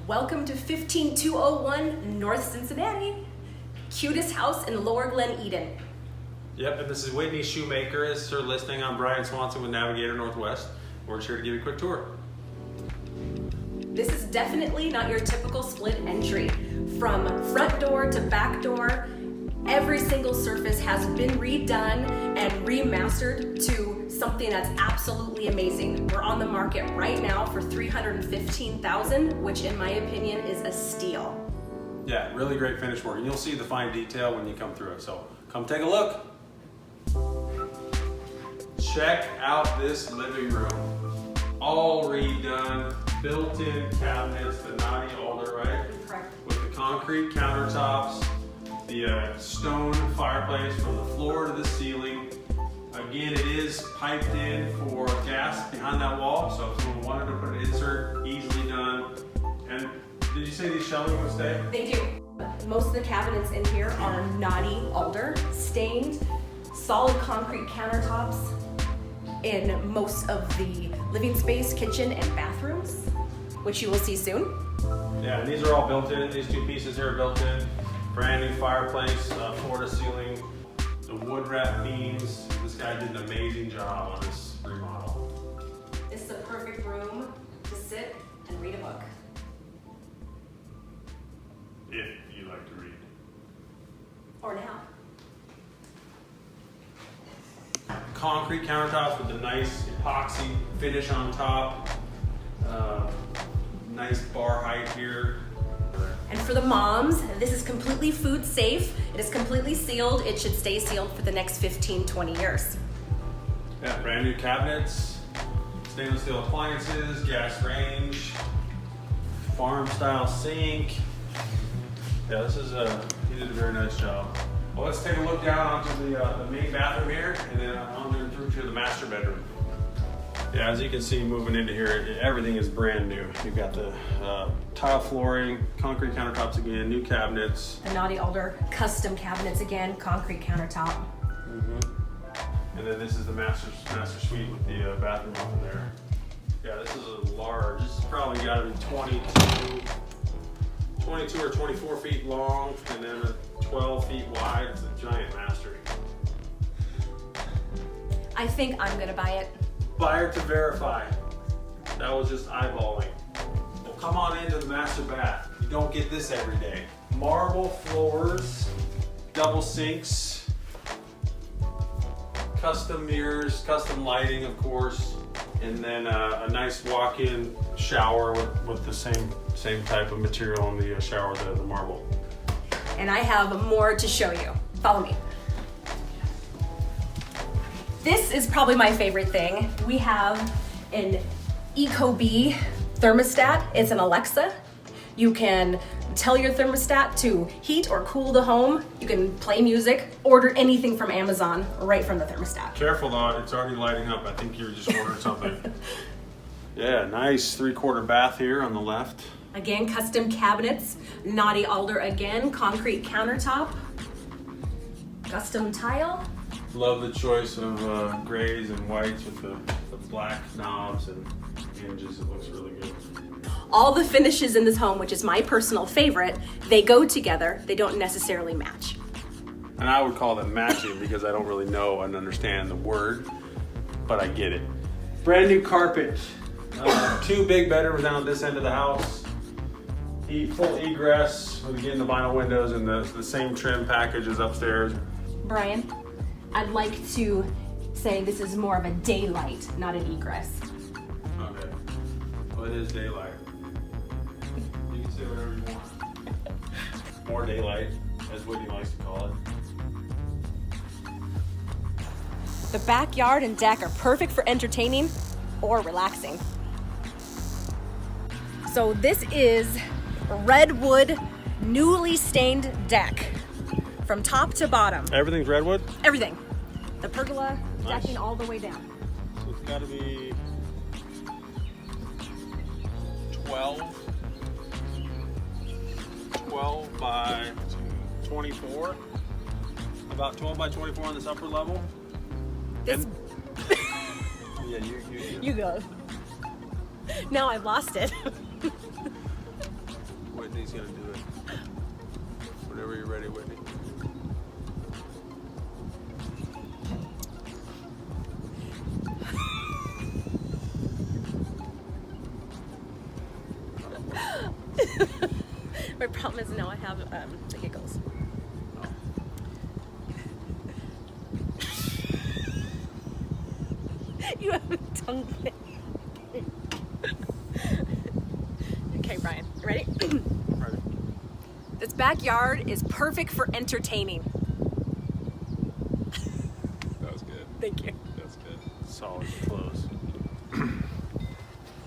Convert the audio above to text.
Welcome to 15201 North Cincinnati. Cutest house in Lower Gleneden. Yep, and this is Whitney Schumaker. This is her listing on Bryan Swanson with Navigator Northwest. We're just here to give you a quick tour. This is definitely not your typical split entry. From front door to back door, every single surface has been redone and remastered to something that's absolutely amazing. We're on the market right now for $315,000, which in my opinion is a steal. Yeah, really great finish work, and you'll see the fine detail when you come through it. So come take a look. Check out this living room. All redone, built-in cabinets, the naughty older, right? Correct. With the concrete countertops, the stone fireplace from the floor to the ceiling. Again, it is piped in for gas behind that wall, so if someone wanted to put an insert, easily done. And did you say these shelving would stay? They do. Most of the cabinets in here are naughty alder, stained, solid concrete countertops in most of the living space, kitchen, and bathrooms, which you will see soon. Yeah, and these are all built in. These two pieces here are built in. Brand new fireplace, floor to ceiling, the wood wrap beams. This guy did an amazing job on this remodel. It's the perfect room to sit and read a book. If you like to read. Or now. Concrete countertops with the nice epoxy finish on top. Nice bar height here. And for the moms, this is completely food safe. It is completely sealed. It should stay sealed for the next 15, 20 years. Yeah, brand new cabinets, stainless steel appliances, gas range, farm style sink. Yeah, this is he did a very nice job. Well, let's take a look down onto the main bathroom here, and then on there through to the master bedroom. Yeah, as you can see, moving into here, everything is brand new. You've got the tile flooring, concrete countertops again, new cabinets. The naughty alder custom cabinets again, concrete countertop. Mm-hmm. And then this is the master suite with the bathroom up in there. Yeah, this is a large. This has probably got to be 22 or 24 feet long, and then 12 feet wide. It's a giant master. I think I'm gonna buy it. Buyer to verify. That was just eyeballing. Well, come on into the master bath. You don't get this every day. Marble floors, double sinks, custom mirrors, custom lighting, of course, and then a nice walk-in shower with the same type of material in the shower, the marble. And I have more to show you. Follow me. This is probably my favorite thing. We have an Ecobee thermostat. It's an Alexa. You can tell your thermostat to heat or cool the home. You can play music, order anything from Amazon right from the thermostat. Careful though, it's already lighting up. I think you just ordered something. Yeah, nice 3/4 bath here on the left. Again, custom cabinets, naughty alder again, concrete countertop, custom tile. Love the choice of grays and whites with the black knobs and hinges. It looks really good. All the finishes in this home, which is my personal favorite, they go together. They don't necessarily match. And I would call them matching because I don't really know and understand the word, but I get it. Brand new carpet. 2 big bedrooms down at this end of the house. Full egress with, again, the vinyl windows and the same trim package as upstairs. Brian, I'd like to say this is more of a daylight, not an egress. Okay. Well, it is daylight. You can say whatever you want. More daylight, as Whitney likes to call it. The backyard and deck are perfect for entertaining or relaxing. So this is redwood, newly stained deck from top to bottom. Everything's redwood? Everything. The pergola, Nice. decking all the way down. So it's got to be 12 by 24. About 12 by 24 on this upper level. This, Yeah, you you go. Now I've lost it. Whitney's gonna do it. Whenever you're ready, Whitney. My problem is now I have the giggles. You have a tongue thing. Okay, Brian, ready? Ready. This backyard is perfect for entertaining. That was good. Thank you. That's good. Solid close.